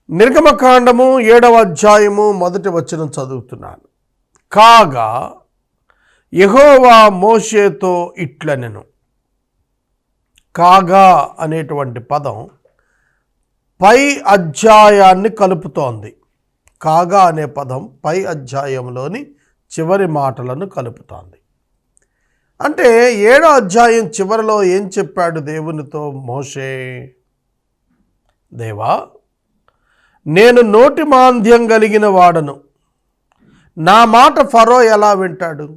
నిర్గమకాండము 7వ అధ్యాయము 1వ వచనం చదువుతున్నాను. కాగా యెహోవా మోషేతో ఇట్లనెను. కాగా అనేటువంటి పదం పై అధ్యాయాన్ని కలుపుతోంది. కాగా అనే పదం పై అధ్యాయంలోని చివరి మాటలను కలుపుతోంది. అంటే 7వ అధ్యాయం చివరిలో ఏం చెప్పాడు దేవునితో మోషే? దేవా, నేను నోటి మాంద్యం కలిగిన వాడను, నా మాట ఫరో ఎలా వింటాడు?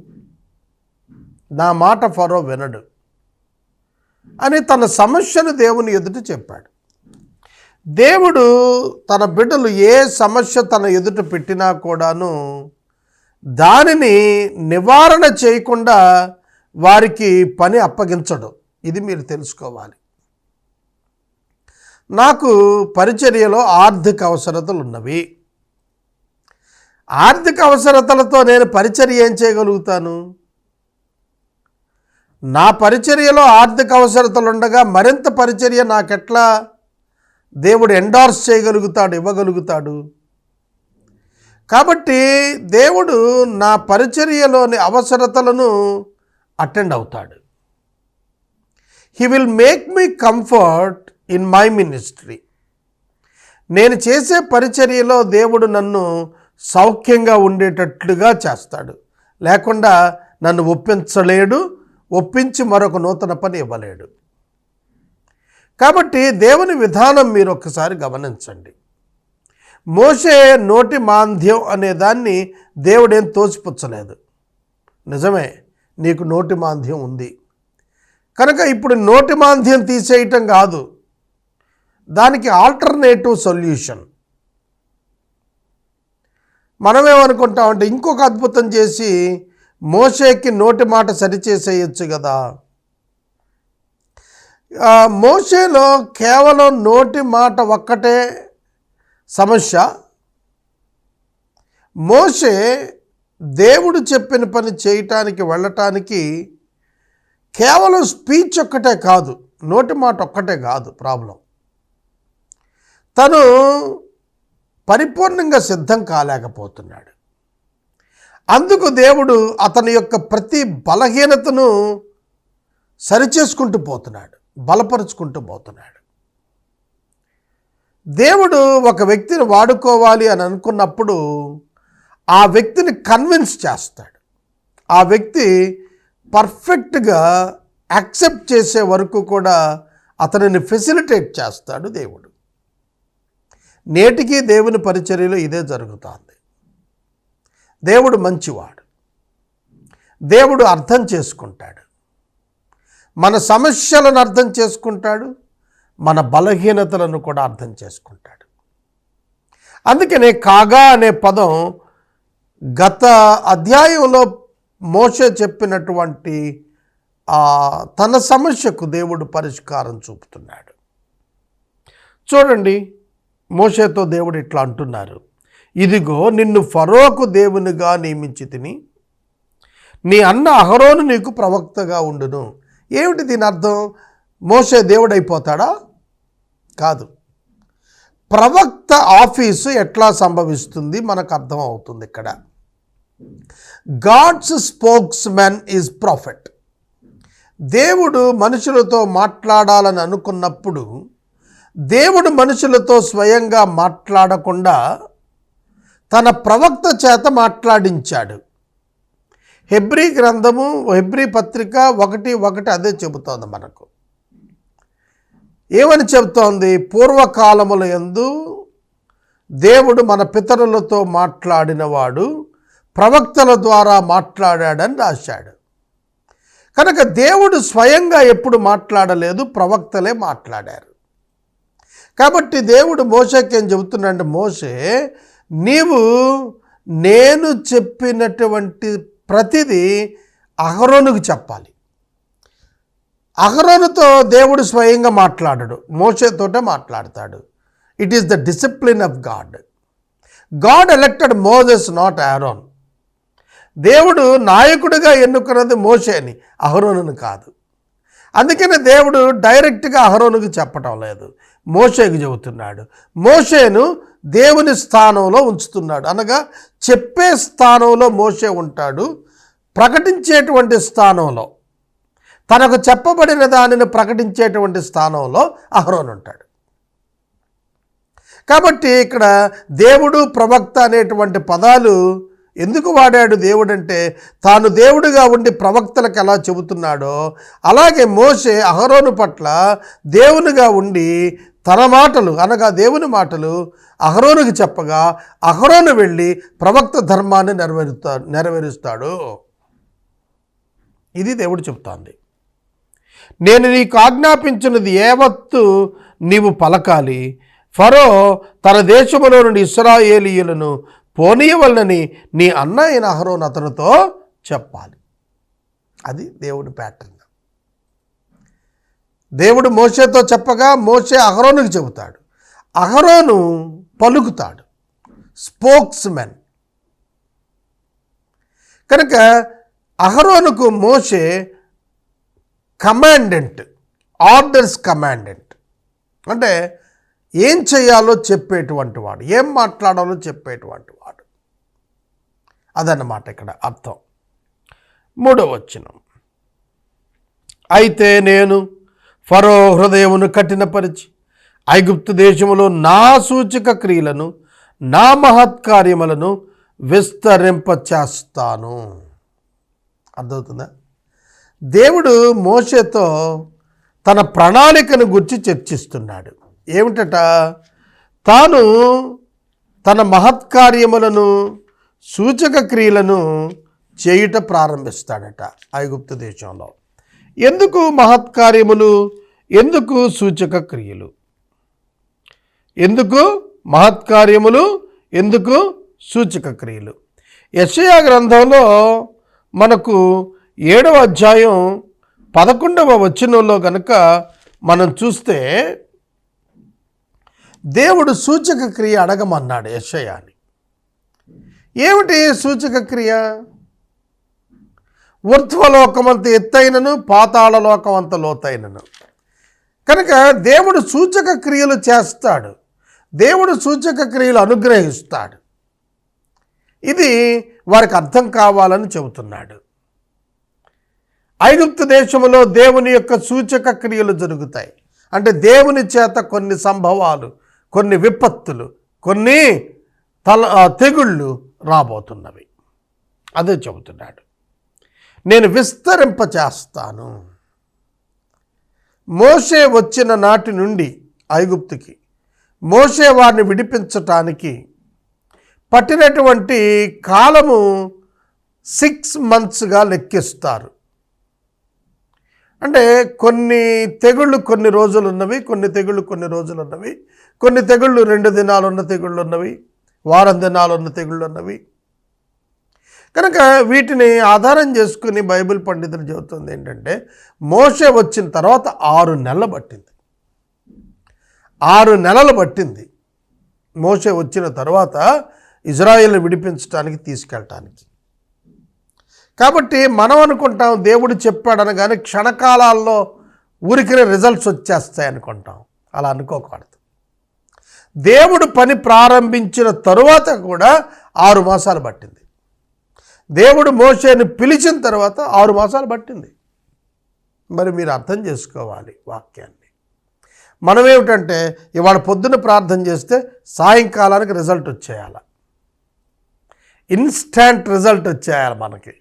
నా మాట ఫరో వినడు అని తన సమస్యను దేవుని ఎదుట చెప్పాడు. దేవుడు తన బిడ్డలు ఏ సమస్య తన ఎదుట పెట్టినా కూడాను దానిని నివారణ చేయకుండా వారికి పని అప్పగించడు. ఇది మీరు తెలుసుకోవాలి. నాకు పరిచర్యలో ఆర్థిక అవసరతలు ఉన్నవి. ఆర్థిక అవసరతలతో నేను పరిచర్య ఏం చేయగలుగుతాను? నా పరిచర్యలో ఆర్థిక అవసరతలు ఉండగా మరింత పరిచర్య నాకెట్లా దేవుడు ఎండార్స్ చేయగలుగుతాడు, ఇవ్వగలుగుతాడు? కాబట్టి దేవుడు నా పరిచర్యలోని అవసరతలను అటెండ్ అవుతాడు. He will make me comfort in my ministry. నేను చేసే పరిచర్యలో దేవుడు నన్ను సౌఖ్యంగా ఉండేటట్లుగా చేస్తాడు. లేకుండా నన్ను ఒప్పించలేడు, ఒప్పించి మరొక నూతన పని ఇవ్వలేడు. కాబట్టి దేవుని విధానం మీరు ఒక్కసారి గమనించండి. మోషే నోటి మాంద్యం అనే దాన్ని దేవుడేం తోసిపుచ్చలేదు. నిజమే, నీకు నోటి మాంద్యం ఉంది కనుక ఇప్పుడు నోటి మాంద్యం తీసేయటం కాదు, దానికి ఆల్టర్నేటివ్ సొల్యూషన్. మనమేమనుకుంటామంటే ఇంకొక అద్భుతం చేసి మోషేకి నోటి మాట సరిచేసేయచ్చు కదా. మోషేలో కేవలం నోటి మాట ఒక్కటే సమస్య. మోషే దేవుడు చెప్పిన పని చేయటానికి వెళ్ళటానికి కేవలం స్పీచ్ ఒక్కటే కాదు, నోటి మాట ఒక్కటే కాదు ప్రాబ్లం. తను పరిపూర్ణంగా సిద్ధం కాలేకపోతున్నాడు. అందుకు దేవుడు అతని యొక్క ప్రతి బలహీనతను సరిచేసుకుంటూ పోతున్నాడు, బలపరుచుకుంటూ పోతున్నాడు. దేవుడు ఒక వ్యక్తిని వాడుకోవాలి అని అనుకున్నప్పుడు ఆ వ్యక్తిని కన్విన్స్ చేస్తాడు. ఆ వ్యక్తి పర్ఫెక్ట్గా యాక్సెప్ట్ చేసే వరకు కూడా అతనిని ఫెసిలిటేట్ చేస్తాడు దేవుడు. నేటికి దేవుని పరిచర్యలో ఇదే జరుగుతుంది. దేవుడు మంచివాడు. దేవుడు అర్థం చేసుకుంటాడు, మన సమస్యలను అర్థం చేసుకుంటాడు, మన బలహీనతలను కూడా అర్థం చేసుకుంటాడు. అందుకనే కాగా అనే పదం గత అధ్యాయంలో మోషే చెప్పినటువంటి తన సమస్యకు దేవుడు పరిష్కారం చూపుతున్నాడు. చూడండి, మోషేతో దేవుడు ఇట్లా అంటున్నారు, ఇదిగో నిన్ను ఫరోకు దేవునిగా నియమించి తిని నీ అన్న అహరోను నీకు ప్రవక్తగా ఉండును. ఏమిటి దీని అర్థం? మోషే దేవుడైపోతాడా? కాదు. ప్రవక్త ఆఫీసు ఎట్లా సంభవిస్తుంది మనకు అర్థం అవుతుంది ఇక్కడ. God's spokesman is prophet. దేవుడు మనుషులతో మాట్లాడాలని అనుకున్నప్పుడు దేవుడు మనుషులతో స్వయంగా మాట్లాడకుండా తన ప్రవక్త చేత మాట్లాడించాడు. హెబ్రీ గ్రంథము, హెబ్రీ పత్రిక 1:1 అదే చెబుతోంది మనకు. ఏమని చెబుతోంది? పూర్వకాలముల యందు దేవుడు మన పితరులతో మాట్లాడినవాడు ప్రవక్తల ద్వారా మాట్లాడాడని రాశాడు. కనుక దేవుడు స్వయంగా ఎప్పుడు మాట్లాడలేదు, ప్రవక్తలే మాట్లాడారు. కాబట్టి దేవుడు మోషేకి ఏం చెబుతున్నాడు? మోషే, నీవు నేను చెప్పినటువంటి ప్రతిదీ అహరోనుకు చెప్పాలి. అహరోనుతో దేవుడు స్వయంగా మాట్లాడడు, మోషేతోటే మాట్లాడతాడు. It is the discipline of God. God elected Moses, not Aaron. దేవుడు నాయకుడిగా ఎన్నుకున్నది మోషేని, అహరోనును కాదు. అందుకనే దేవుడు డైరెక్ట్గా అహరోనుకు చెప్పటం లేదు, మోషేకు చెబుతున్నాడు. మోషేను దేవుని స్థానంలో ఉంచుతున్నాడు. అనగా చెప్పే స్థానంలో మోషే ఉంటాడు, ప్రకటించేటువంటి స్థానంలో, తనకు చెప్పబడిన దానిని ప్రకటించేటువంటి స్థానంలో అహరోను ఉంటాడు. కాబట్టి ఇక్కడ దేవుడు, ప్రవక్త అనేటువంటి పదాలు ఎందుకు వాడాడు దేవుడు అంటే, తాను దేవుడిగా ఉండి ప్రవక్తలకు ఎలా చెబుతున్నాడో అలాగే మోషే అహరోను పట్ల దేవునిగా ఉండి తన మాటలు అనగా దేవుని మాటలు అహరోనుకి చెప్పగా అహరోను వెళ్ళి ప్రవక్త ధర్మాన్ని నెరవేరుస్తాడు. ఇది దేవుడు చెబుతోంది. నేను నీకు ఆజ్ఞాపించినది యావత్తు నీవు పలకాలి, ఫరో తన దేశములో నుండి ఇశ్రాయేలీయులను పోనీయవలనని నీ అన్న అయిన అహరోను అతనితో చెప్పాలి. అది దేవుడి ప్యాటర్న్. దేవుడు మోషేతో చెప్పగా మోషే అహరోనుకి చెబుతాడు, అహరోను పలుకుతాడు, స్పోక్స్ మెన్. కనుక అహరోనుకు మోషే కమాండెంట్, ఆర్డర్స్ కమాండెంట్. అంటే ఏం చేయాలో చెప్పేటువంటి వాడు, ఏం మాట్లాడాలో చెప్పేటువంటి వాడు. అదన్నమాట ఇక్కడ అర్థం. 3వ వచనం, అయితే నేను ఫరో హృదయమును కఠినపరిచి ఐగుప్తు దేశములో నా సూచక క్రియలను నా మహత్కార్యములను విస్తరింపచేస్తాను. అర్థమవుతుందా? దేవుడు మోషేతో తన ప్రణాళికను గురించి చర్చిస్తున్నాడు. ఏమిటట? తాను తన మహత్కార్యములను సూచక క్రియలను చేయుట ప్రారంభిస్తాడట ఐగుప్తు దేశంలో. ఎందుకు మహత్కార్యములు, ఎందుకు సూచక క్రియలు? ఎందుకు మహత్కార్యములు, ఎందుకు సూచక క్రియలు? యెషయా గ్రంథంలో మనకు 7వ అధ్యాయం 11వ వచనంలో కనుక మనం చూస్తే దేవుడు సూచక క్రియ అడగమన్నాడు యెషయాని. ఏమిటి సూచక క్రియ? ఊర్ధ్వలోకమంత ఎత్తైనను పాతాళలోకమంత లోతైనను. కనుక దేవుడు సూచక క్రియలు చేస్తాడు, దేవుడు సూచక క్రియలు అనుగ్రహిస్తాడు. ఇది వారికి అర్థం కావాలని చెబుతున్నాడు. ఐగుప్తు దేశంలో దేవుని యొక్క సూచక క్రియలు జరుగుతాయి. అంటే దేవుని చేత కొన్ని సంభవాలు, కొన్ని విపత్తులు, కొన్ని తెగుళ్ళు రాబోతున్నవి. అదే చెబుతున్నాడు. నేను విస్తరింపచేస్తాను. మోషే వచ్చిన నాటి నుండి ఐగుప్తుకి మోషే వారిని విడిపించటానికి పట్టినటువంటి కాలము 6 monthsగా లెక్కిస్తారు. అంటే కొన్ని తెగుళ్ళు కొన్ని రోజులు ఉన్నవి, కొన్ని తెగుళ్ళు కొన్ని రోజులు ఉన్నవి, కొన్ని తెగుళ్ళు 2 దినాలు ఉన్న తెగుళ్ళు ఉన్నవి, వారం దినాలు ఉన్న తెగుళ్ళు ఉన్నవి. కనుక వీటిని ఆధారం చేసుకుని బైబిల్ పండితులు చెబుతుంది ఏంటంటే, మోషే వచ్చిన తర్వాత 6 నెలలు పట్టింది. 6 నెలలు పట్టింది మోషే వచ్చిన తర్వాత ఇజ్రాయేల్ని విడిపించడానికి, తీసుకెళ్ళటానికి. కాబట్టి మనం అనుకుంటాం దేవుడు చెప్పాడనగానే క్షణకాలాల్లో ఊరికినే రిజల్ట్స్ వచ్చేస్తాయి అనుకుంటాం. అలా అనుకోకూడదు. దేవుడు పని ప్రారంభించిన తరువాత కూడా 6 మాసాలు పట్టింది. దేవుడు మోషేని పిలిచిన తర్వాత 6 మాసాలు పట్టింది. మరి మీరు అర్థం చేసుకోవాలి వాక్యాన్ని. మనం ఏమిటంటే ఇవాళ పొద్దున ప్రార్థన చేస్తే సాయంకాలానికి రిజల్ట్ వచ్చేయాల, ఇన్స్టాంట్ రిజల్ట్ వచ్చేయాలి మనకి.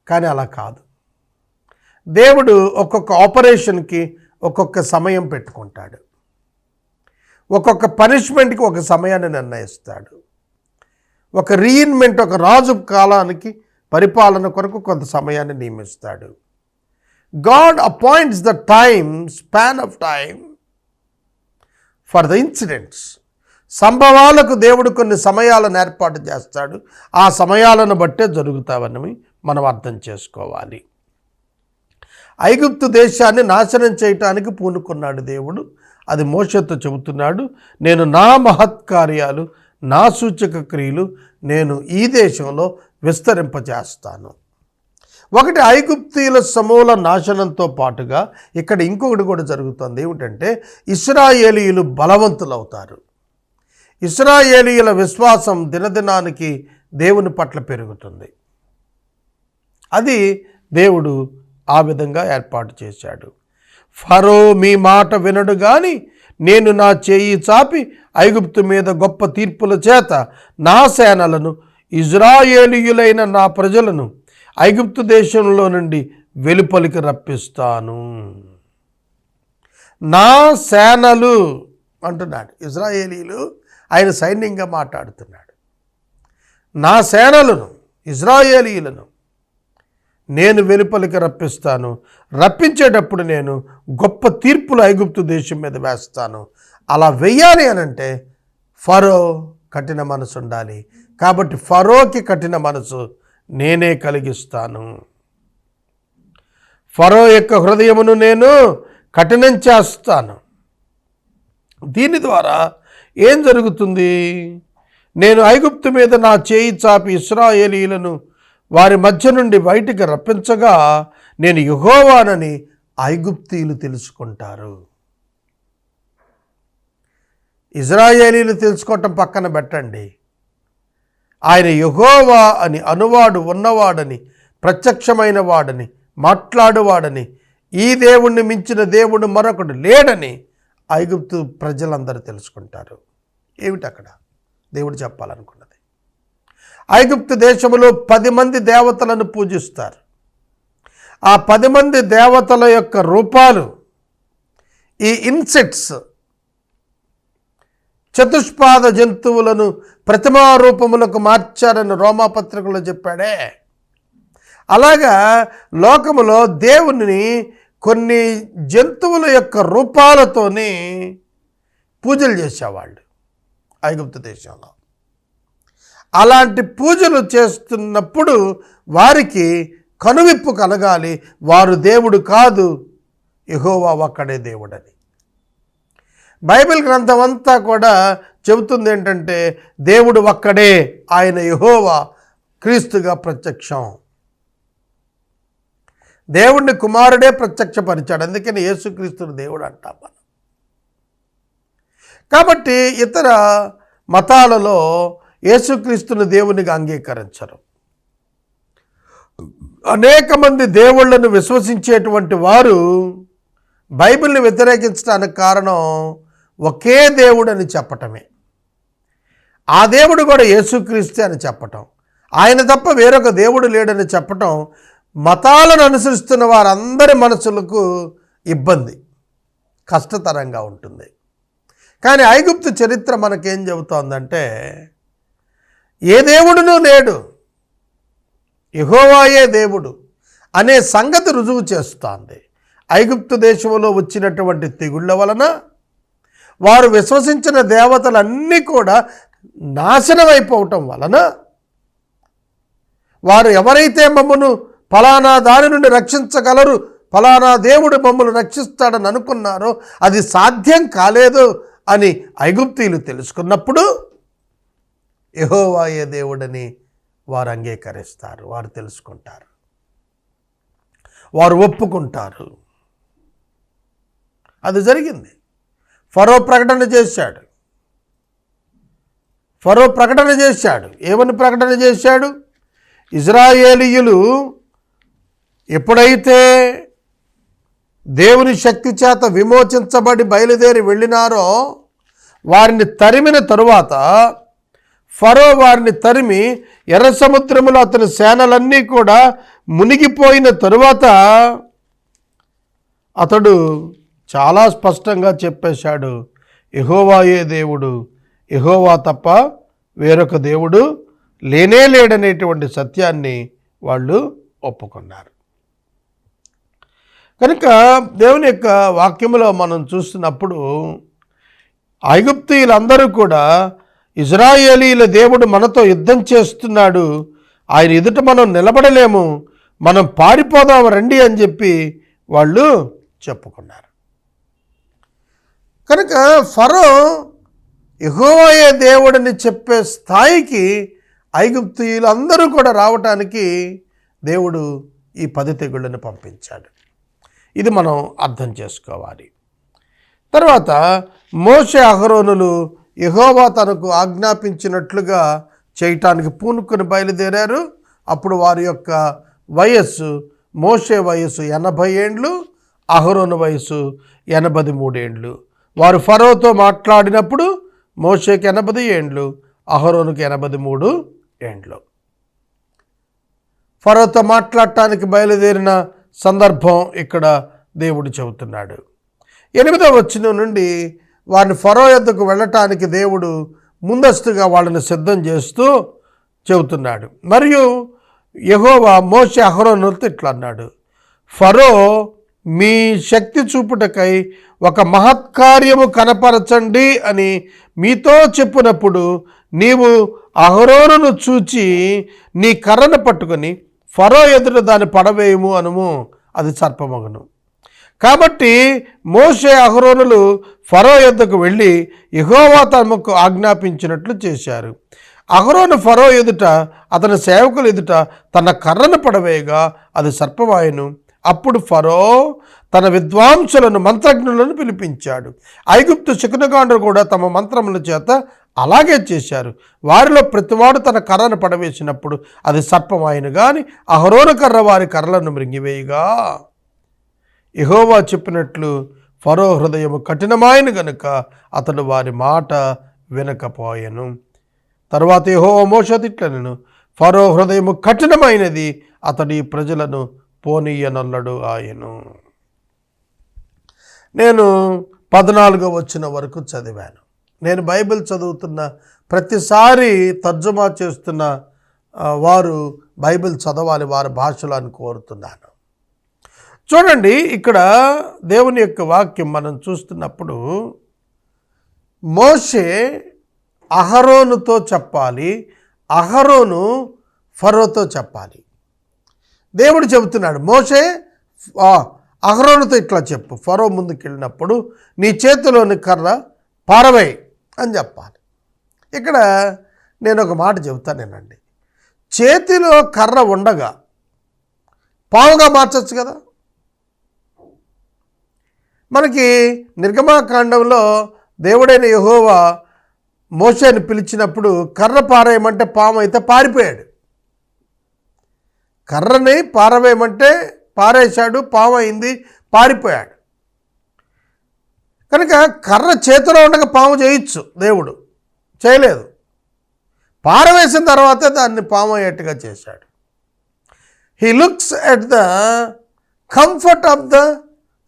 కానీ అలా కాదు. దేవుడు ఒక్కొక్క ఆపరేషన్కి ఒక్కొక్క సమయం పెట్టుకుంటాడు, ఒక్కొక్క పనిష్మెంట్కి ఒక సమయాన్ని నిర్ణయిస్తాడు. ఒక రీఇన్మెంట్, ఒక రాజు కాలానికి పరిపాలన కొరకు కొంత సమయాన్ని నియమిస్తాడు. God appoints the time, span of time for the incidents. సంభవాలకు దేవుడు కొన్ని సమయాలను ఏర్పాటు చేస్తాడు. ఆ సమయాలను బట్టే జరుగుతావని మనం అర్థం చేసుకోవాలి. ఐగుప్తు దేశాన్ని నాశనం చేయటానికి పూనుకున్నాడు దేవుడు. అది మోషేతో చెబుతున్నాడు, నేను నా మహత్కార్యాలు, నా సూచక క్రియలు నేను ఈ దేశంలో విస్తరింపజేస్తాను. ఒకటి ఐగుప్తీయుల సమూల నాశనంతో పాటుగా ఇక్కడ ఇంకొకటి కూడా జరుగుతుంది. ఏమిటంటే ఇశ్రాయేలీయులు బలవంతులు అవుతారు. ఇశ్రాయేలీయుల విశ్వాసం దినదినానికి దేవుని పట్ల పెరుగుతుంది. అది దేవుడు ఆ విధంగా ఏర్పాటు చేశాడు. ఫరో మీ మాట వినడు గాని నేను నా చేయి చాపి ఐగుప్తు మీద గొప్ప తీర్పుల చేత నా సేనలను, ఇజ్రాయేలీయులైన నా ప్రజలను ఐగుప్తు దేశంలో నుండి వెలుపలికి రప్పిస్తాను. నా సేనలు అంటున్నాడు. ఇజ్రాయేలీలు ఆయన సైన్యంగా మాట్లాడుతున్నాడు. నా సేనలను, ఇజ్రాయేలీయులను నేను వెలుపలికి రప్పిస్తాను. రప్పించేటప్పుడు నేను గొప్ప తీర్పులు ఐగుప్తు దేశం మీద వేస్తాను. అలా వెయ్యాలి అనంటే ఫరో కఠిన మనసు ఉండాలి. కాబట్టి ఫరోకి కఠిన మనసు నేనే కలిగిస్తాను. ఫరో యొక్క హృదయమును నేను కఠినం చేస్తాను. దీని ద్వారా ఏం జరుగుతుంది? నేను ఐగుప్తు మీద నా చేయి చాపి ఇశ్రాయేలీయులను వారి మధ్య నుండి బయటికి రప్పించగా నేను యెహోవానని ఐగుప్తీయులు తెలుసుకుంటారు. ఇజ్రాయేలీలు తెలుసుకోవటం పక్కన పెట్టండి. ఆయన యెహోవా అని అనువాడు, ఉన్నవాడని, ప్రత్యక్షమైన వాడని, మాట్లాడువాడని, ఈ దేవుణ్ణి మించిన దేవుడు మరొకడు లేడని ఐగుప్తు ప్రజలందరూ తెలుసుకుంటారు. ఏమిటి అక్కడ దేవుడు చెప్పాలనుకున్నది? ఐగుప్తు దేశంలో 10 మంది దేవతలను పూజిస్తారు. ఆ 10 మంది దేవతల యొక్క రూపాలు ఈ ఇన్సెక్ట్స్, చతుష్పాద జంతువులను ప్రతిమా రూపములకు మార్చారని రోమాపత్రికలో చెప్పాడే. అలాగా లోకములో దేవుని కొన్ని జంతువుల యొక్క రూపాలతోని పూజలు చేసేవాళ్ళు ఐగుప్తు దేశంలో. అలాంటి పూజలు చేస్తున్నప్పుడు వారికి కనువిప్పు కలగాలి. వారు దేవుడు కాదు, యెహోవా ఒక్కడే దేవుడని. బైబిల్ గ్రంథం అంతా కూడా చెబుతుంది ఏంటంటే దేవుడు ఒక్కడే, ఆయన యెహోవా క్రీస్తుగా ప్రత్యక్షం. దేవుడిని కుమారుడే ప్రత్యక్షపరిచాడు. అందుకని యేసుక్రీస్తుని దేవుడు అంటాం మనం. కాబట్టి ఇతర మతాలలో యేసుక్రీస్తుని దేవునిగా అంగీకరించరు. అనేక మంది దేవుళ్ళను విశ్వసించేటువంటి వారు బైబిల్ని వ్యతిరేకించడానికి కారణం ఒకే దేవుడు అని చెప్పటమే. ఆ దేవుడు కూడా యేసుక్రీస్తే అని చెప్పటం, ఆయన తప్ప వేరొక దేవుడు లేడని చెప్పటం మతాలను అనుసరిస్తున్న వారందరి మనసులకు ఇబ్బంది, కష్టతరంగా ఉంటుంది. కానీ ఐగుప్తు చరిత్ర మనకేం చెబుతోందంటే ఏ దేవుడునూ లేడు, యెహోవాయే దేవుడు అనే సంగతి రుజువు చేస్తోంది. ఐగుప్తు దేశంలో వచ్చినటువంటి తెగుళ్ళ వలన వారు విశ్వసించిన దేవతలన్నీ కూడా నాశనమైపోవటం వలన వారు ఎవరైతే మమ్మను ఫలానా దాని నుండి రక్షించగలరు, ఫలానా దేవుడు మమ్మల్ని రక్షిస్తాడని అనుకున్నారో అది సాధ్యం కాలేదు అని ఐగుప్తీయులు తెలుసుకున్నప్పుడు యెహోవాయే దేవుడని వారు అంగీకరిస్తారు, వారు తెలుసుకుంటారు, వారు ఒప్పుకుంటారు. అది జరిగింది. ఫరో ప్రకటన చేశాడు. ఏమని ప్రకటన చేశాడు? ఇజ్రాయేలీయులు ఎప్పుడైతే దేవుని శక్తి చేత విమోచించబడి బయలుదేరి వెళ్ళినారో వారిని తరిమిన తరువాత ఫరో వారిని తరిమి ఎర్ర సముద్రములో అతని సేనలన్నీ కూడా మునిగిపోయిన తరువాత అతడు చాలా స్పష్టంగా చెప్పేశాడు, యెహోవాయే దేవుడు, యెహోవా తప్ప వేరొక దేవుడు లేనే లేడనేటువంటి సత్యాన్ని వాళ్ళు ఒప్పుకున్నారు. కనుక దేవుని యొక్క వాక్యములో మనం చూస్తున్నప్పుడు ఐగుప్తీయులందరూ కూడా ఇజ్రాయేలీల దేవుడు మనతో యుద్ధం చేస్తున్నాడు, ఆయన ఎదుట మనం నిలబడలేము, మనం పారిపోదాం రండి అని చెప్పి వాళ్ళు చెప్పుకున్నారు. కనుక ఫరో యెహోవాయే దేవుడని చెప్పే స్థాయికి ఐగుప్తీయులు అందరూ కూడా రావటానికి దేవుడు ఈ 10 తెగుళ్ళను పంపించాడు. ఇది మనం అర్థం చేసుకోవాలి. తర్వాత మోషే అహరోనులు యెహోవా తనకు ఆజ్ఞాపించినట్లుగా చేయటానికి పూనుకొని బయలుదేరారు. అప్పుడు వారి యొక్క వయస్సు, మోషే వయస్సు 80 ఏండ్లు, అహరోను వయస్సు 83 ఏండ్లు. వారు ఫరోతో మాట్లాడినప్పుడు మోషేకి 80 ఏండ్లు, అహరోనుకి 83 ఏండ్లు. ఫరోతో మాట్లాడటానికి బయలుదేరిన సందర్భం ఇక్కడ దేవుడు చెబుతున్నాడు. 8వ వచనం నుండి వారిని ఫరో యొద్దకు వెళ్ళటానికి దేవుడు ముందస్తుగా వాళ్ళని సిద్ధం చేస్తూ చెబుతున్నాడు. మరియు యెహోవా మోషే అహరోనులతో ఇట్లా అన్నాడు, ఫరో మీ శక్తి చూపుటకై ఒక మహత్కార్యము కనపరచండి అని మీతో చెప్పినప్పుడు నీవు అహరోనును చూచి నీ కర్రను పట్టుకొని ఫరో ఎదుట దాన్ని పడవేయము అనుము, అది సర్పమగును. కాబట్టి మోషే అహరోనులు ఫరో యొద్దకు వెళ్ళి యెహోవా తమకు ఆజ్ఞాపించినట్లు చేశారు. అహరోను ఫరో ఎదుట అతని సేవకుల ఎదుట తన కర్రను పడవేయగా అది సర్పమాయెను. అప్పుడు ఫరో తన విద్వాంసులను, మంత్రజ్ఞులను పిలిపించాడు. ఐగుప్తు శకునగాండ్రు కూడా తమ మంత్రముల చేత అలాగే చేశారు. వారిలో ప్రతివాడు తన కర్రను పడవేసినప్పుడు అది సర్పమాయెను గాని అహరోను కర్ర వారి కర్రలను మృంగివేయగా యెహోవా చెప్పినట్లు ఫరో హృదయము కఠినమాయను గనుక అతడు వారి మాట వినకపోయెను. తరువాత యెహోవా మోషేతో ఇట్లనెను, ఫరో హృదయము కఠినమైనది, అతడి ప్రజలను పోనీయనొల్లడు ఆయను. నేను 14వ వచనం వరకు చదివాను. నేను బైబిల్ చదువుతున్న ప్రతిసారి తర్జుమా చేస్తున్న వారు బైబిల్ చదవాలి వారి భాషలో అని కోరుతున్నాను. చూడండి, ఇక్కడ దేవుని యొక్క వాక్యం మనం చూస్తున్నప్పుడు మోషే అహరోనుతో చెప్పాలి, అహరోను ఫరోతో చెప్పాలి. దేవుడు చెబుతున్నాడు, మోషే అహరోనుతో ఇట్లా చెప్పు, ఫరో ముందుకు వెళ్ళినప్పుడు నీ చేతిలోని కర్ర పారవేయి అని చెప్పాలి. ఇక్కడ నేను ఒక మాట చెబుతానేనండి, చేతిలో కర్ర ఉండగా పావుగా మార్చచ్చు కదా. మనకి నిర్గమాకాండంలో దేవుడైన యెహోవా మోషేని పిలిచినప్పుడు కర్ర పారేయమంటే పాము అయితే పారిపోయాడు, కర్రని పారవేయమంటే పారేశాడు, పాము అయింది, పారిపోయాడు. కనుక కర్ర చేతిలో ఉండగా పాము చేయొచ్చు, దేవుడు చేయలేదు. పారవేసిన తర్వాతే దాన్ని పాము అయ్యేట్టుగా చేశాడు. He looks at the comfort of the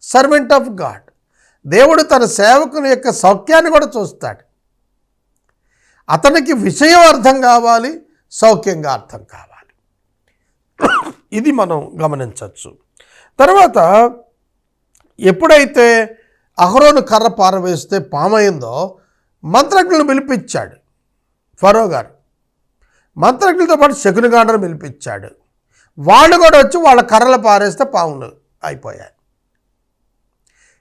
servant of God. దేవుడు తన సేవకుని యొక్క సౌఖ్యాన్ని కూడా చూస్తాడు. అతనికి విషయం అర్థం కావాలి, సౌఖ్యంగా అర్థం కావాలి. ఇది మనం గమనించవచ్చు. తర్వాత ఎప్పుడైతే అహరోను కర్ర పారవేస్తే పామైందో మంత్రజ్ఞులను పిలిపించాడు ఫరో గారు. మంత్రజ్ఞులతో పాటు శకునగాండ్రును పిలిపించాడు. వాళ్ళు కూడా వచ్చి వాళ్ళ కర్రలు పారేస్తే పాములు అయిపోయాయి.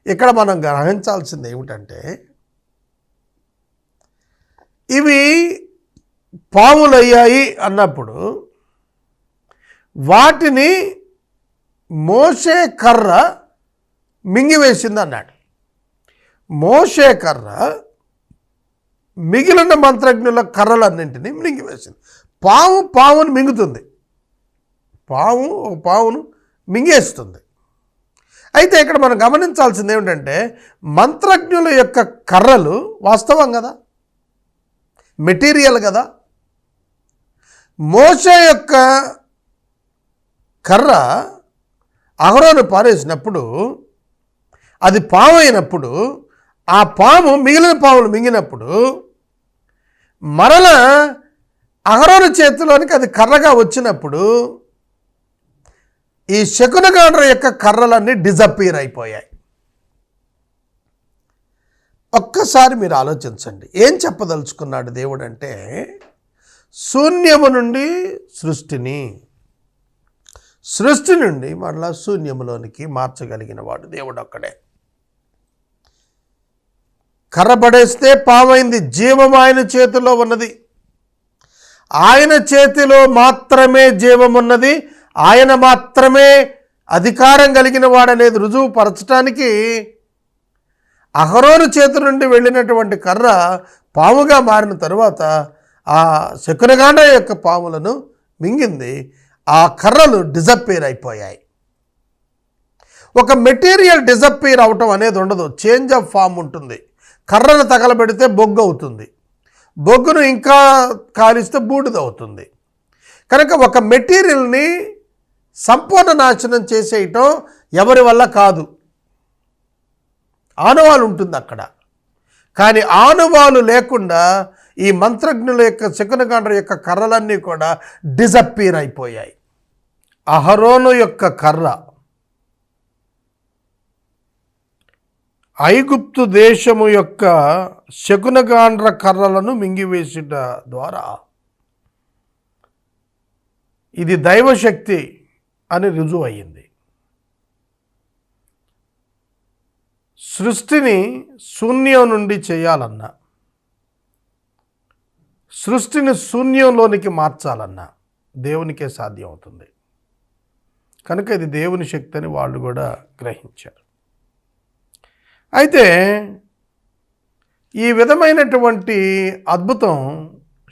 ఇక్కడ మనం గ్రహించాల్సింది ఏమిటంటే, ఇవి పాములు అయ్యాయి అన్నప్పుడు వాటిని మోషే కర్ర మింగివేసింది అన్నాడు. మోషే కర్ర మిగిలిన మంత్రజ్ఞుల కర్రలన్నింటినీ మింగివేసింది. పామును మింగుతుంది, పావును మింగేస్తుంది. అయితే ఇక్కడ మనం గమనించాల్సింది ఏమిటంటే, మంత్రజ్ఞుల యొక్క కర్రలు వాస్తవం కదా, మెటీరియల్ కదా. మోషే యొక్క కర్ర అహరోను పారేసినప్పుడు అది పాము అయినప్పుడు, ఆ పాము మిగిలిన పాములు మింగినప్పుడు మరల అహరోను చేతిలోనికి అది కర్రగా వచ్చినప్పుడు ఈ శకునగాండ్ర యొక్క కర్రలన్నీ డిజపీర్ అయిపోయాయి. ఒక్కసారి మీరు ఆలోచించండి, ఏం చెప్పదలుచుకున్నాడు దేవుడు అంటే, శూన్యము నుండి సృష్టి నుండి మరలా శూన్యములోనికి మార్చగలిగిన వాడు దేవుడు ఒక్కడే. కర్ర పడేస్తే పామైంది, జీవం ఆయన చేతిలో ఉన్నది, ఆయన చేతిలో మాత్రమే జీవం ఉన్నది, ఆయన మాత్రమే అధికారం కలిగిన వాడనేది రుజువు పరచడానికి అహరోను చేతి నుండి వెళ్ళినటువంటి కర్ర పాముగా మారిన తరువాత ఆ శకునగాండ యొక్క పాములను మింగింది. ఆ కర్రలు డిజప్పేర్ అయిపోయాయి. ఒక మెటీరియల్ డిజప్పేర్ అవటం అనేది ఉండదు, చేంజ్ ఆఫ్ ఫామ్ ఉంటుంది. కర్రను తగలబెడితే బొగ్గు అవుతుంది, బొగ్గును ఇంకా కాలిస్తే బూడిద అవుతుంది. కనుక ఒక మెటీరియల్ని సంపూర్ణ నాశనం చేసేయటం ఎవరి వల్ల కాదు. ఆనవాలు ఉంటుంది అక్కడ. కానీ ఆనవాలు లేకుండా ఈ మంత్రజ్ఞుల యొక్క శకునగాండ్ర యొక్క కర్రలన్నీ కూడా డిజప్పీర్ అయిపోయాయి. అహరోను యొక్క కర్ర ఐగుప్తు దేశము యొక్క శకునగాండ్ర కర్రలను మింగివేసుట ద్వారా ఇది దైవశక్తి అని రుజువు అయ్యింది. సృష్టిని శూన్యం నుండి చేయాలన్నా, సృష్టిని శూన్యంలోనికి మార్చాలన్నా దేవునికే సాధ్యం అవుతుంది. కనుక ఇది దేవుని శక్తి అని వాళ్ళు కూడా గ్రహించారు. అయితే ఈ విధమైనటువంటి అద్భుతం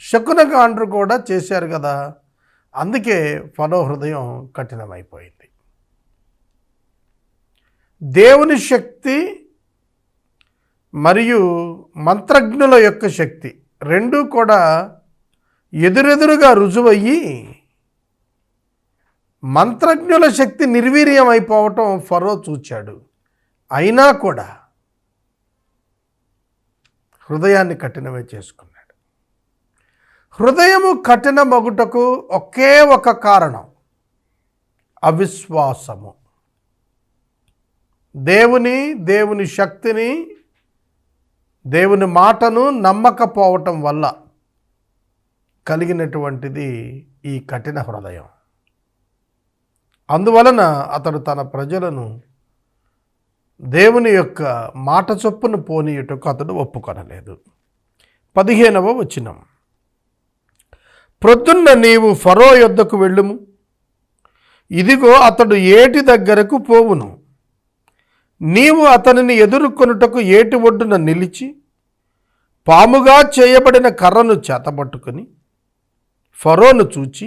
శకునగాండ్రు కూడా చేశారు కదా, అందుకే ఫరో హృదయం కఠినమైపోయింది. దేవుని శక్తి మరియు మంత్రజ్ఞుల యొక్క శక్తి రెండూ కూడా ఎదురెదురుగా రుజువయ్యి మంత్రజ్ఞుల శక్తి నిర్వీర్యం అయిపోవటం ఫరో చూచాడు. అయినా కూడా హృదయాన్ని కఠినమే చేసుకున్నాడు. హృదయము కఠినమగుటకు ఒకే ఒక కారణం, అవిశ్వాసము. దేవుని శక్తిని, దేవుని మాటను నమ్మకపోవటం వల్ల కలిగినటువంటిది ఈ కఠిన హృదయం. అందువలన అతడు తన ప్రజలను దేవుని యొక్క మాట చొప్పున పోనీయుటకు అతడు ఒప్పుకొనలేదు. 15వ వచనం, ప్రొద్దున్న నీవు ఫరో యొద్దకు వెళ్ళుము, ఇదిగో అతడు ఏటి దగ్గరకు పోవును. నీవు అతనిని ఎదుర్కొనుటకు ఏటి ఒడ్డున నిలిచి పాముగా చేయబడిన కర్రను చేతబట్టుకుని ఫరోను చూచి,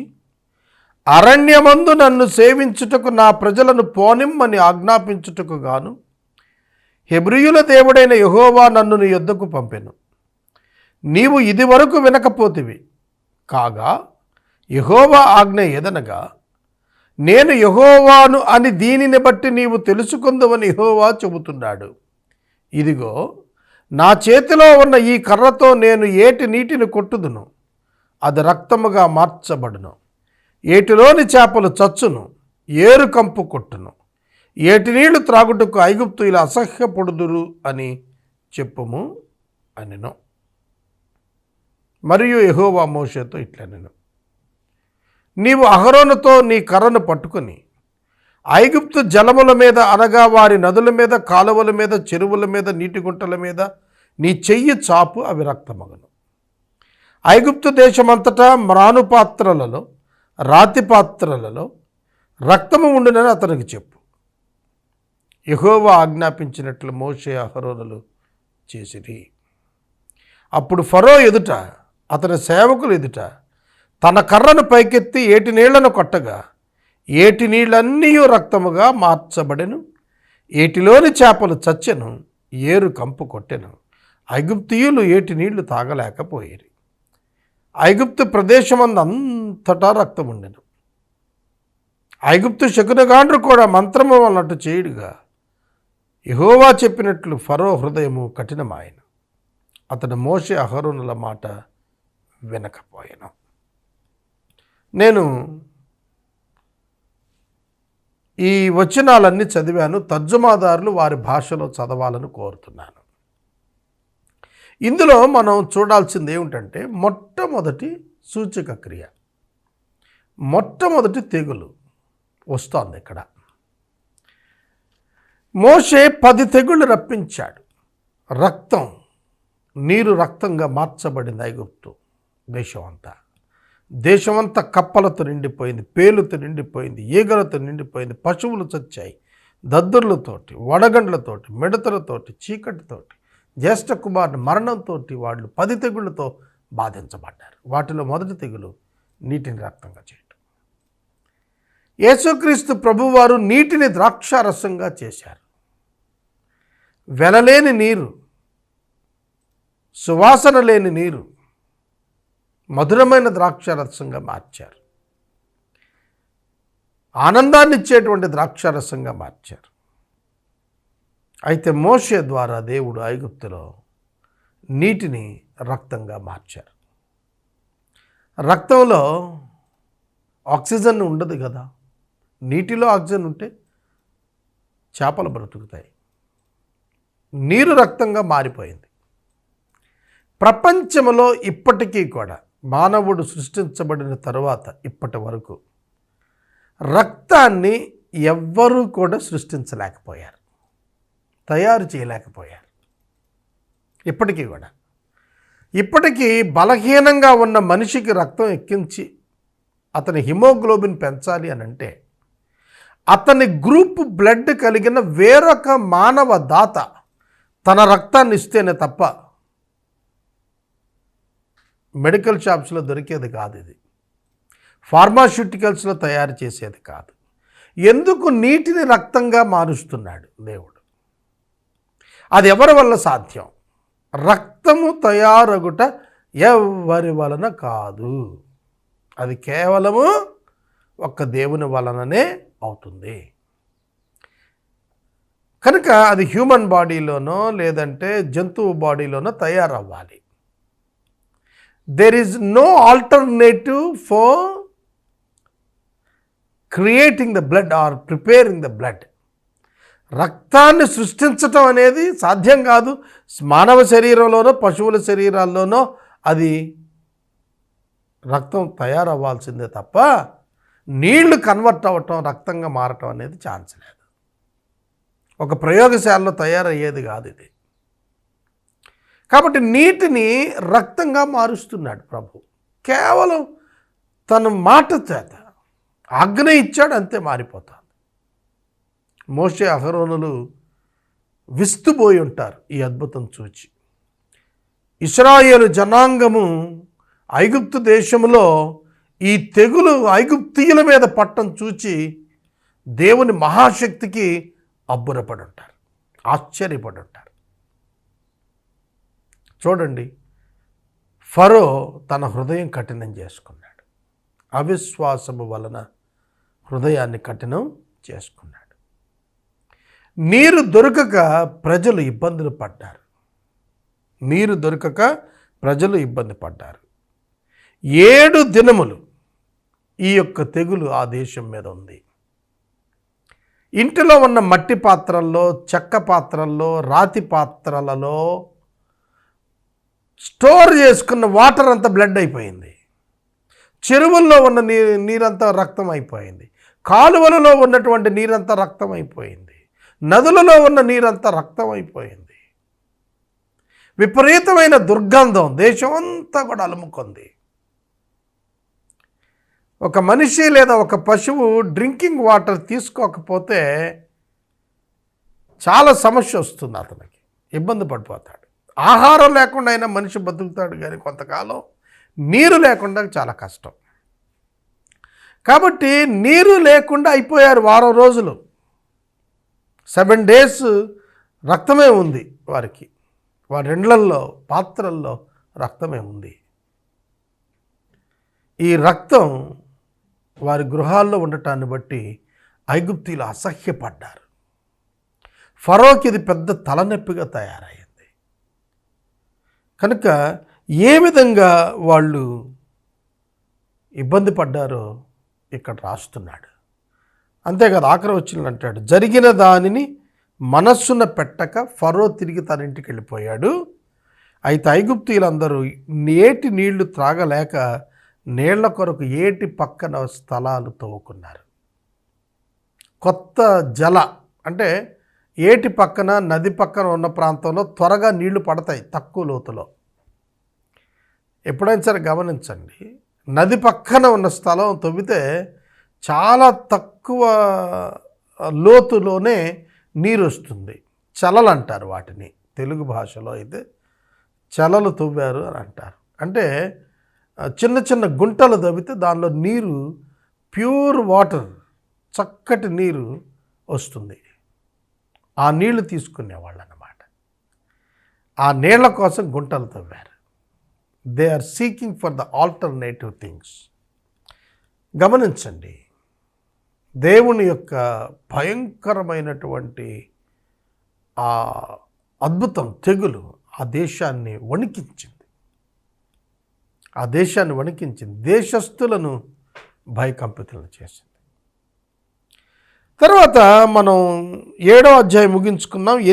అరణ్యమందు నన్ను సేవించుటకు నా ప్రజలను పోనిమ్మని ఆజ్ఞాపించుటకు గాను హెబ్రీయుల దేవుడైన యెహోవా నన్ను నీ యొద్దకు పంపెను. నీవు ఇదివరకు వినకపోతివి. కాగా యెహోవా ఆజ్ఞ ఏదనగా, నేను యెహోవాను అని దీనిని బట్టి నీవు తెలుసుకుందువని యెహోవా చెబుతున్నాడు. ఇదిగో నా చేతిలో ఉన్న ఈ కర్రతో నేను ఏటి నీటిని కొట్టుదును, అది రక్తముగా మార్చబడును. ఏటిలోని చేపలు చచ్చును, ఏరు కంపు కొట్టును. ఏటి నీళ్లు త్రాగుటకు ఐగుప్తీయులు అసహ్యపడుదురు అని చెప్పుము అనెను. మరియు యెహోవా మోషేతో ఇట్లనెను, నీవు అహరోనుతో నీ కర్రను పట్టుకొని ఐగుప్తు జలముల మీద, అనగా వారి నదుల మీద, కాలువల మీద, చెరువుల మీద, నీటి గుంటల మీద నీ చెయ్యి చాపు, అవి రక్తమగును. ఐగుప్తు దేశమంతటా మ్రాను పాత్రలలో, రాతి పాత్రలలో రక్తము ఉండునని అతనికి చెప్పు. యెహోవా ఆజ్ఞాపించినట్లు మోషే అహరోనులు చేసిరి. అప్పుడు ఫరో ఎదుట, అతని సేవకులు ఎదుట తన కర్రను పైకెత్తి ఏటి నీళ్లను కొట్టగా ఏటి నీళ్ళన్నీ రక్తముగా మార్చబడెను. ఏటిలోని చేపలు చచ్చెను, ఏరు కంపు కొట్టెను. ఐగుప్తీయులు ఏటి నీళ్లు తాగలేకపోయేరి. ఐగుప్తు ప్రదేశమందు అంతటా రక్తం ఉండెను. ఐగుప్తు శకునగాండ్రు కూడా మంత్రము అన్నట్టు చేయుడుగా యెహోవా చెప్పినట్లు ఫరో హృదయము కఠినమాయెను. అతడు మోషే అహరోనుల మాట వినకపోయెను. నేను ఈ వచనాలన్నీ చదివాను. తర్జుమాదారులు వారి భాషలో చదవాలని కోరుతున్నాను. ఇందులో మనం చూడాల్సింది ఏమిటంటే, మొట్టమొదటి సూచక క్రియ, మొట్టమొదటి తెగులు వస్తోంది ఇక్కడ. మోషే 10 తెగుళ్ళు రప్పించాడు. రక్తం, నీరు రక్తంగా మార్చబడింది. ఐగుప్తు దేశమంతా కప్పలతో నిండిపోయింది, పేలుతో నిండిపోయింది, ఈగలతో నిండిపోయింది, పశువులు చచ్చాయి, దద్దుర్లతోటి, వడగండ్లతోటి, మిడతలతోటి, చీకటితోటి, జ్యేష్ఠ కుమారుని మరణంతో వాళ్ళు 10 తెగుళ్లతో బాధించబడ్డారు. వాటిలో మొదటి తెగులు నీటిని రక్తంగా చేయటం. యేసుక్రీస్తు ప్రభువారు నీటిని ద్రాక్షారసంగా చేశారు. వెలలేని నీరు, సువాసన లేని నీరు మధురమైన ద్రాక్షారసంగా మార్చారు. ఆనందాన్ని ఇచ్చేటువంటి ద్రాక్షారసంగా మార్చారు. అయితే మోషే ద్వారా దేవుడు ఐగుప్తులో నీటిని రక్తంగా మార్చారు. రక్తంలో ఆక్సిజన్ ఉండదు కదా, నీటిలో ఆక్సిజన్ ఉంటే చేపలు బ్రతుకుతాయి. నీరు రక్తంగా మారిపోయింది. ప్రపంచంలో ఇప్పటికీ కూడా మానవుడు సృష్టించబడిన తరువాత ఇప్పటి వరకు రక్తాన్ని ఎవ్వరూ కూడా సృష్టించలేకపోయారు, తయారు చేయలేకపోయారు. ఇప్పటికీ బలహీనంగా ఉన్న మనిషికి రక్తం ఎక్కించి అతని హిమోగ్లోబిన్ పెంచాలి అని అంటే అతని గ్రూప్ బ్లడ్ కలిగిన వేరొక మానవ దాత తన రక్తాన్ని ఇస్తేనే తప్ప మెడికల్ షాప్స్లో దొరికేది కాదు. ఇది ఫార్మాస్యూటికల్స్లో తయారు చేసేది కాదు. ఎందుకు నీటిని రక్తంగా మారుస్తున్నాడు దేవుడు? అది ఎవరి వల్ల సాధ్యం? రక్తము తయారగుట ఎవరి వలన కాదు, అది కేవలము ఒక్క దేవుని వలననే అవుతుంది. కనుక అది హ్యూమన్ బాడీలోనో లేదంటే జంతువు బాడీలోనో తయారవ్వాలి. There is no alternative for creating the blood or preparing the blood. రక్తాన్ని సృష్టించటం అనేది సాధ్యం కాదు. మానవ శరీరంలోనో పశువుల శరీరాల్లోనో అది రక్తం తయారవ్వాల్సిందే తప్ప నీళ్లు కన్వర్ట్ అవ్వటం, రక్తంగా మారటం అనేది ఛాన్స్ లేదు. ఒక ప్రయోగశాలలో తయారయ్యేది కాదు ఇది. కాబట్టి నీటిని రక్తంగా మారుస్తున్నాడు ప్రభు. కేవలం తన మాట చేత ఆజ్ఞ ఇచ్చాడు, అంతే మారిపోతాడు. మోషే అహరోనులు విస్తుపోయి ఉంటారు ఈ అద్భుతం చూచి. ఇశ్రాయేలు జనాంగము ఐగుప్తు దేశంలో ఈ తెగులు ఐగుప్తీయుల మీద పట్టం చూచి దేవుని మహాశక్తికి అబ్బురపడి ఉంటారు, ఆశ్చర్యపడి ఉంటారు. చూడండి, ఫరో తన హృదయం కఠినం చేసుకున్నాడు. అవిశ్వాసము వలన హృదయాన్ని కఠినం చేసుకున్నాడు. నీరు దొరకక ప్రజలు ఇబ్బంది పడ్డారు. 7 దినములు ఈ యొక్క తెగులు ఆ దేశం మీద ఉంది. ఇంటిలో ఉన్న మట్టి పాత్రల్లో, చెక్క పాత్రల్లో, రాతి పాత్రలలో స్టోర్ చేసుకున్న వాటర్ అంతా బ్లడ్ అయిపోయింది. చెరువుల్లో ఉన్న నీరంతా రక్తం అయిపోయింది. కాలువలలో ఉన్నటువంటి నీరంతా రక్తం అయిపోయింది. నదులలో ఉన్న నీరంతా రక్తం అయిపోయింది. విపరీతమైన దుర్గంధం దేశం అంతా కూడా అలుముకుంది. ఒక మనిషి లేదా ఒక పశువు డ్రింకింగ్ వాటర్ తీసుకోకపోతే చాలా సమస్య వస్తుంది, అతనికి ఇబ్బంది పడిపోతాడు. ఆహారం లేకుండా అయినా మనిషి బతుకుతాడు, కానీ కొంతకాలం నీరు లేకుండా చాలా కష్టం. కాబట్టి నీరు లేకుండా అయిపోయారు వారం రోజులు. 7 days రక్తమే ఉంది వారికి. వారి ఇండ్లల్లో, పాత్రల్లో రక్తమే ఉంది. ఈ రక్తం వారి గృహాల్లో ఉండటాన్ని బట్టి ఐగుప్తీయులు అసహ్యపడ్డారు. ఫరోకి ఇది పెద్ద తలనొప్పిగా తయారైంది. కనుక ఏ విధంగా వాళ్ళు ఇబ్బంది పడ్డారో ఇక్కడ రాస్తున్నాడు. అంతేకాదు, ఆఖరి వచ్చిన అంటాడు, జరిగిన దానిని మనస్సున పెట్టక ఫరో తిరిగి తన ఇంటికి వెళ్ళిపోయాడు. అయితే ఐగుప్తీయులందరూ ఏటి నీళ్లు త్రాగలేక నీళ్ల కొరకు ఏటి పక్కన స్థలాలు తవ్వుకున్నారు. కొత్త జల అంటే ఏటి పక్కన, నది పక్కన ఉన్న ప్రాంతంలో త్వరగా నీళ్లు పడతాయి తక్కువ లోతులో. ఎప్పుడైనా సరే గమనించండి, నది పక్కన ఉన్న స్థలం తవ్వితే చాలా తక్కువ లోతులోనే నీరు వస్తుంది. చలలు అంటారు వాటిని, తెలుగు భాషలో అయితే చలలు తవ్వారు అని అంటారు. అంటే చిన్న చిన్న గుంటలు తవ్వితే దానిలో నీరు, ప్యూర్ వాటర్, చక్కటి నీరు వస్తుంది. ఆ నీళ్లు తీసుకునేవాళ్ళు అన్నమాట. ఆ నీళ్ల కోసం గుంటలు తవ్వారు. They are seeking for the alternative things. గమనించండి, దేవుని యొక్క భయంకరమైనటువంటి ఆ అద్భుతం, తెగులు ఆ దేశాన్ని వణికించింది. దేశస్థులను భయకంపితులను చేసింది. తర్వాత మనం 7వ అధ్యాయం ముగించుకున్నాం.